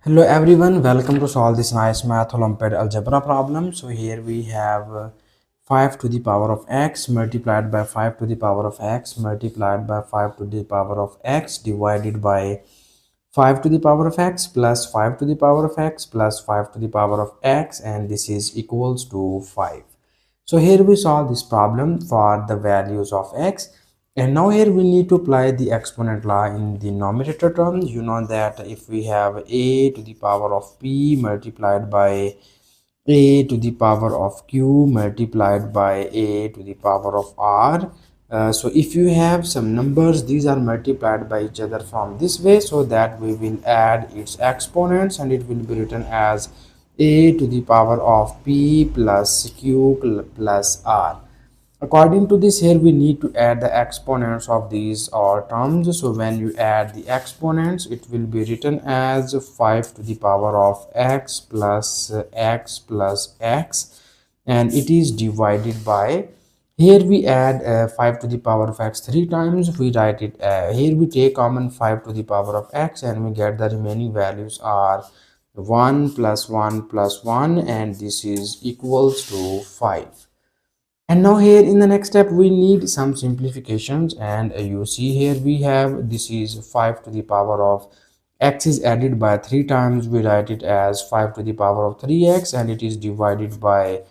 Hello everyone, welcome to solve this nice math Olympiad algebra problem. So here we have 5 to the power of x multiplied by 5 to the power of x multiplied by 5 to the power of x divided by 5 to the power of x plus 5 to the power of x plus 5 to the power of x, and this is equals to 5. So here we solve this problem for the values of x, and now here we need to apply the exponent law in the numerator term. You know that if we have a to the power of p multiplied by a to the power of q multiplied by a to the power of r, so if you have some numbers, these are multiplied by each other from this way, so that we will add its exponents and it will be written as a to the power of p plus q plus r. According to this, here we need to add the exponents of these all terms. So when you add the exponents, it will be written as 5 to the power of x plus x, and it is divided by, here we add 5 to the power of x 3 times. We write it here we take common 5 to the power of x, and we get the remaining values are 1 plus 1 plus 1, and this is equals to 5. And now here in the next step we need some simplifications, and you see here we have, this is 5 to the power of x is added by 3 times. We write it as 5 to the power of 3x, and it is divided by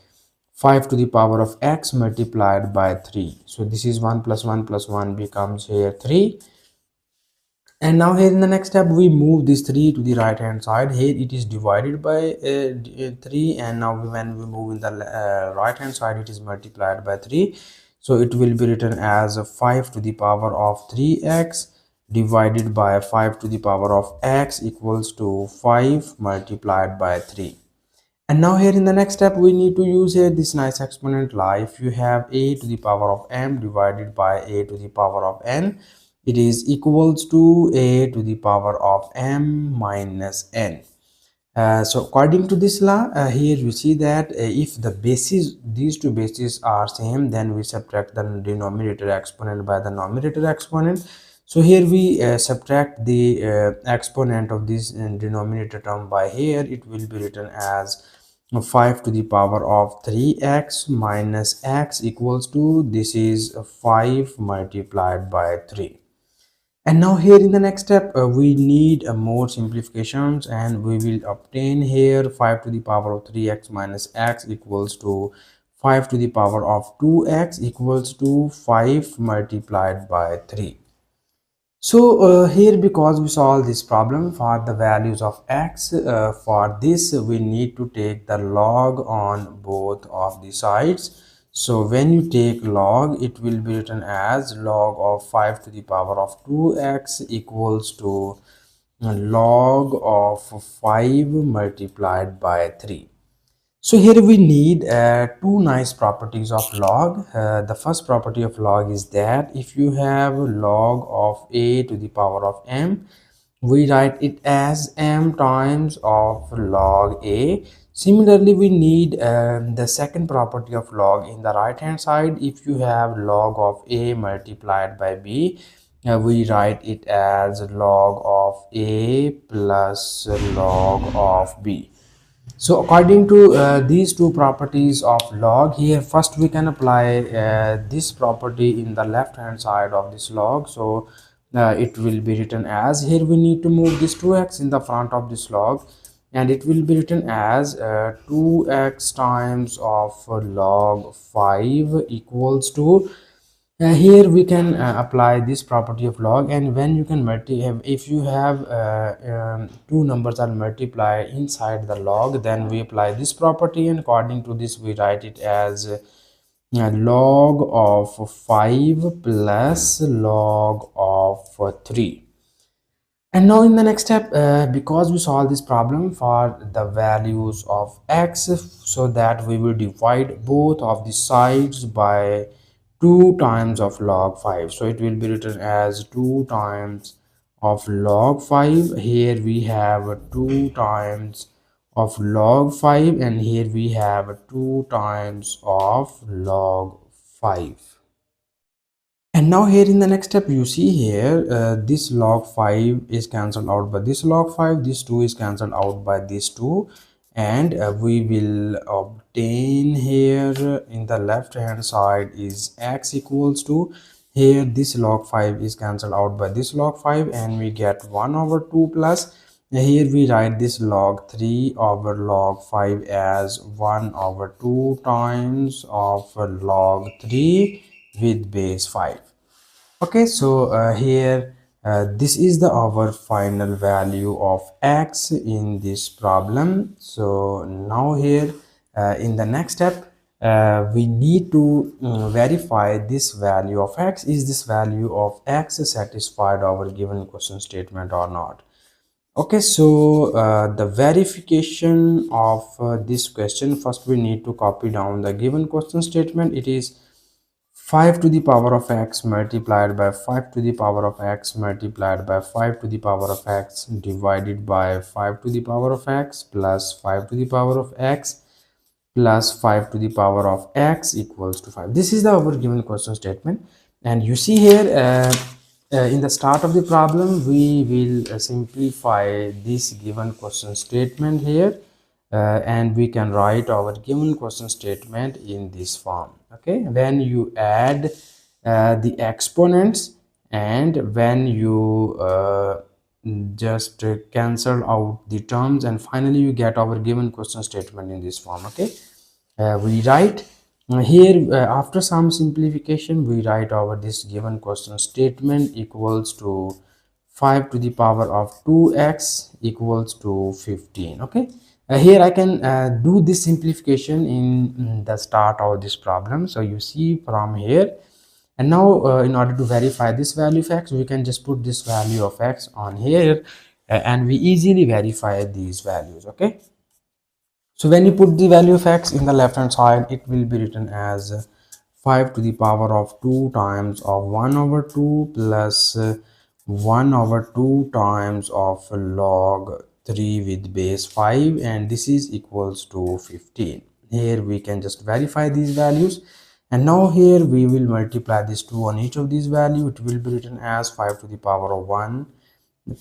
5 to the power of x multiplied by 3. So this is 1 plus 1 plus 1 becomes here 3. And now here in the next step we move this 3 to the right hand side. Here it is divided by 3, and now when we move in the right hand side, it is multiplied by 3. So it will be written as 5 to the power of 3x divided by 5 to the power of x equals to 5 multiplied by 3. And now here in the next step we need to use here this nice exponent law. If you have a to the power of m divided by a to the power of n, it is equals to a to the power of m minus n. So according to this law, here you see that if the bases, these two bases are same, then we subtract the denominator exponent by the numerator exponent. So here we subtract the exponent of this denominator term by here. It will be written as 5 to the power of 3x minus x equals to, this is 5 multiplied by 3. And now here in the next step we need more simplifications, and we will obtain here 5 to the power of 3x minus x equals to 5 to the power of 2x equals to 5 multiplied by 3. So here, because we solve this problem for the values of x, for this we need to take the log on both of the sides. So when you take log, it will be written as log of 5 to the power of 2x equals to log of 5 multiplied by 3. So here we need two nice properties of log. The first property of log is that if you have log of a to the power of m, we write it as m times of log a. Similarly, we need the second property of log in the right hand side. If you have log of a multiplied by b, we write it as log of a plus log of b. So according to these two properties of log, here first we can apply this property in the left hand side of this log. So it will be written as, here we need to move this 2x in the front of this log, and it will be written as 2x times of log 5 equals to, here we can apply this property of log. And when you can if you have two numbers are multiplied inside the log, then we apply this property, and according to this we write it as log of 5 plus log of 3. And now in the next step, because we solve this problem for the values of x, so that we will divide both of the sides by 2 times of log 5. So it will be written as 2 times of log 5. Here we have 2 times of log 5, and here we have 2 times of log 5. And now here in the next step, you see here this log 5 is cancelled out by this log 5, this 2 is cancelled out by this 2, and we will obtain here in the left hand side is x equals to, here this log 5 is cancelled out by this log 5, and we get 1 over 2 plus, here we write this log 3 over log 5 as 1 over 2 times of log 3 with base 5. Okay, so here this is the our final value of x in this problem. So now here in the next step, we need to verify this value of x. Is this value of x satisfied our given question statement or not? Okay, so the verification of this question, first we need to copy down the given question statement. It is 5 to the power of x multiplied by 5 to the power of x multiplied by 5 to the power of x divided by 5 to the power of x plus 5 to the power of x plus 5 to the power of x equals to 5. This is the our given question statement, and you see here in the start of the problem we will simplify this given question statement here, and we can write our given question statement in this form. Okay, when you add the exponents and when you just cancel out the terms, and finally you get our given question statement in this form. Okay, we write here after some simplification we write our this given question statement equals to 5 to the power of 2x equals to 15. Okay, here I can do this simplification in the start of this problem. So you see from here, and now in order to verify this value of x, we can just put this value of x on here, and we easily verify these values. Okay, so when you put the value of x in the left hand side, it will be written as 5 to the power of 2 times of 1 over 2 plus 1 over 2 times of log 3 with base 5, and this is equals to 15. Here we can just verify these values, and now here we will multiply this 2 on each of these values. It will be written as 5 to the power of 1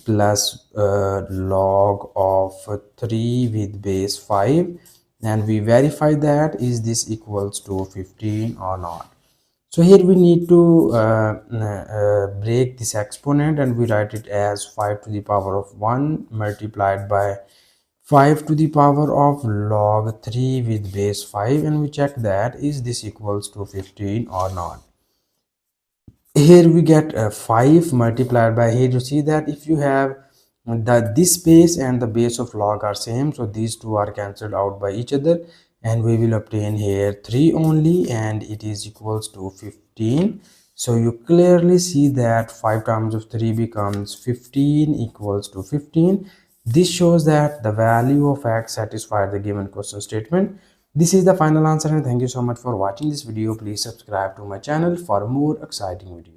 plus log of 3 with base 5, and we verify that is this equals to 15 or not. So here we need to break this exponent, and we write it as 5 to the power of 1 multiplied by 5 to the power of log 3 with base 5, and we check that is this equals to 15 or not. Here we get 5 multiplied by, here you see that if you have this base and the base of log are same, so these two are cancelled out by each other, and we will obtain here 3 only, and it is equals to 15. So you clearly see that 5 times of 3 becomes 15 equals to 15. This shows that the value of x satisfied the given question statement. This is the final answer, and thank you so much for watching this video. Please subscribe to my channel for more exciting videos.